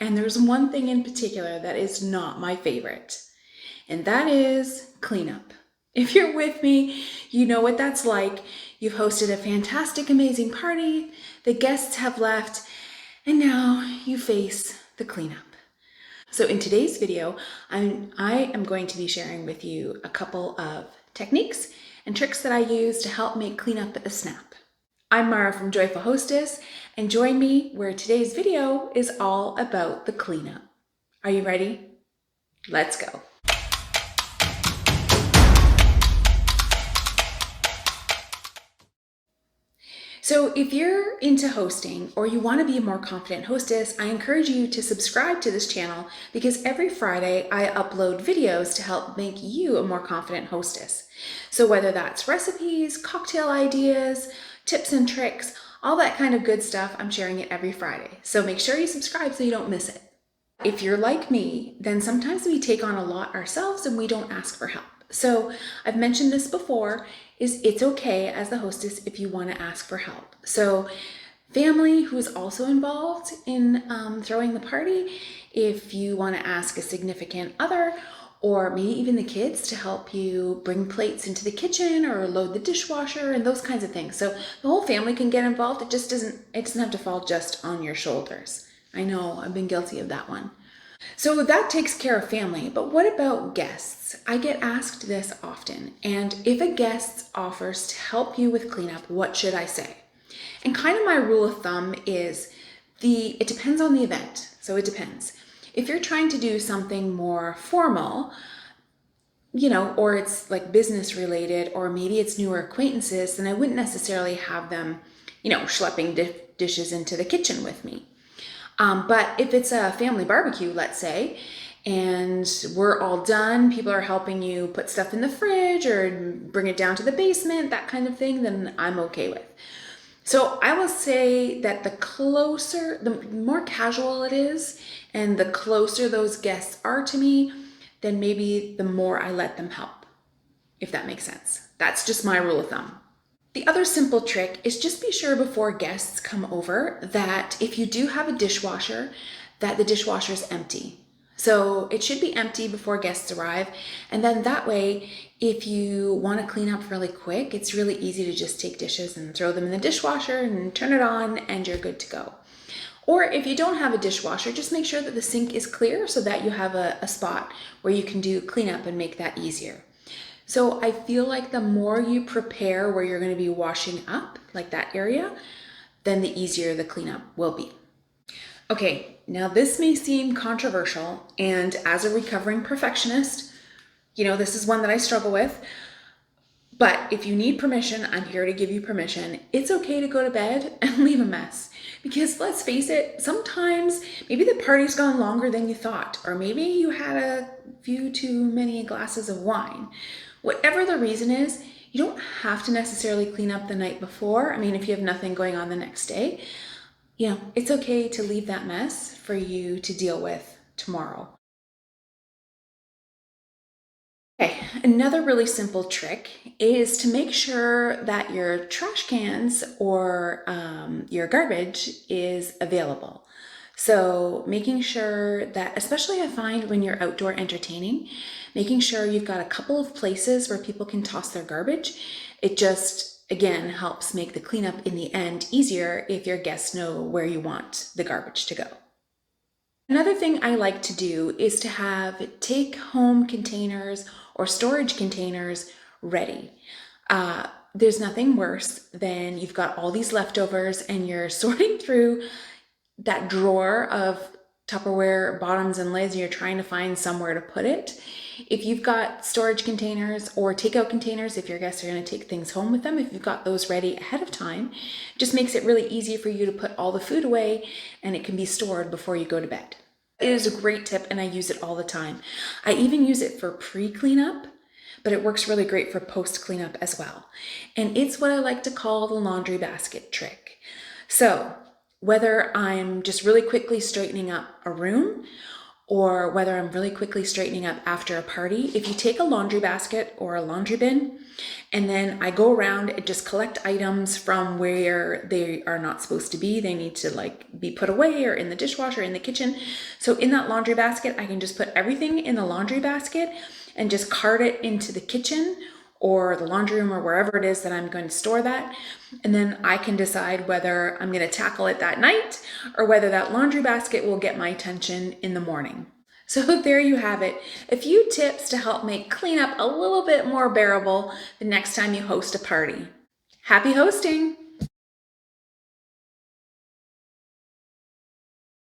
and there's one thing in particular that is not my favorite, and that is cleanup. If you're with me, you know what that's like. You've hosted a fantastic, amazing party, the guests have left, and now you face the cleanup. So in today's video, I am going to be sharing with you a couple of techniques and tricks that I use to help make cleanup a snap. I'm Mara from Joyful Hostess, and join me where today's video is all about the cleanup. Are you ready? Let's go. So if you're into hosting or you want to be a more confident hostess, I encourage you to subscribe to this channel because every Friday I upload videos to help make you a more confident hostess. So whether that's recipes, cocktail ideas, tips and tricks, all that kind of good stuff, I'm sharing it every Friday. So make sure you subscribe so you don't miss it. If you're like me, then sometimes we take on a lot ourselves and we don't ask for help. So I've mentioned this before, it's okay as the hostess if you want to ask for help. So family who is also involved in throwing the party, if you want to ask a significant other, or maybe even the kids to help you bring plates into the kitchen or load the dishwasher and those kinds of things. So the whole family can get involved. It doesn't have to fall just on your shoulders. I know I've been guilty of that one. So that takes care of family, but what about guests? I get asked this often, and if a guest offers to help you with cleanup, what should I say? And kind of my rule of thumb is it depends on the event, so it depends. If you're trying to do something more formal, or it's like business related, or maybe it's newer acquaintances, then I wouldn't necessarily have them, schlepping dishes into the kitchen with me. But if it's a family barbecue, let's say, and we're all done, people are helping you put stuff in the fridge or bring it down to the basement, that kind of thing, then I'm okay with. So I will say that the more casual it is and the closer those guests are to me, then maybe the more I let them help, if that makes sense. That's just my rule of thumb. The other simple trick is just be sure before guests come over that if you do have a dishwasher, that the dishwasher is empty. So it should be empty before guests arrive. And then that way, if you want to clean up really quick, it's really easy to just take dishes and throw them in the dishwasher and turn it on and you're good to go. Or if you don't have a dishwasher, just make sure that the sink is clear so that you have a spot where you can do cleanup and make that easier. So I feel like the more you prepare where you're going to be washing up, like that area, then the easier the cleanup will be. Okay, now this may seem controversial, and as a recovering perfectionist, this is one that I struggle with. But if you need permission, I'm here to give you permission. It's okay to go to bed and leave a mess. Because let's face it, sometimes maybe the party's gone longer than you thought, or maybe you had a few too many glasses of wine. Whatever the reason is, you don't have to necessarily clean up the night before. I mean, if you have nothing going on the next day, it's okay to leave that mess for you to deal with tomorrow. Okay, another really simple trick is to make sure that your trash cans or your garbage is available. So making sure that, especially I find when you're outdoor entertaining, making sure you've got a couple of places where people can toss their garbage. It just, again, helps make the cleanup in the end easier if your guests know where you want the garbage to go. Another thing I like to do is to have take-home containers or storage containers ready. There's nothing worse than you've got all these leftovers and you're sorting through that drawer of Tupperware bottoms and lids and you're trying to find somewhere to put it. If you've got storage containers or takeout containers, if your guests are going to take things home with them, if you've got those ready ahead of time, it just makes it really easy for you to put all the food away and it can be stored before you go to bed. It is a great tip and I use it all the time. I even use it for pre-cleanup, but it works really great for post-cleanup as well. And it's what I like to call the laundry basket trick. So whether I'm just really quickly straightening up a room or whether I'm really quickly straightening up after a party. If you take a laundry basket or a laundry bin, and then I go around and just collect items from where they are not supposed to be. They need to like be put away or in the dishwasher, in the kitchen. So in that laundry basket, I can just put everything in the laundry basket and just cart it into the kitchen or the laundry room or wherever it is that I'm going to store that. And then I can decide whether I'm going to tackle it that night or whether that laundry basket will get my attention in the morning. So there you have it, a few tips to help make cleanup a little bit more bearable the next time you host a party. Happy hosting!